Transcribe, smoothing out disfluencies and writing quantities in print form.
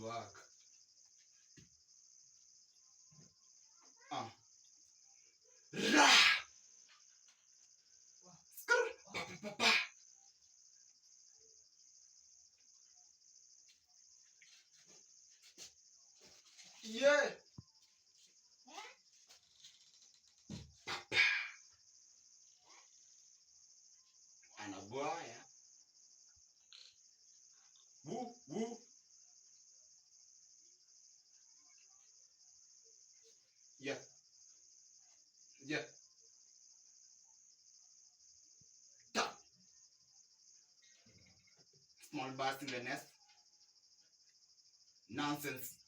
work. Ra! Skrr! Pa, pa, pa, pa. Yeah! Anabwaya. Woo, woo. Yeah. Yeah. Tap. Small birds in the nest. Nonsense.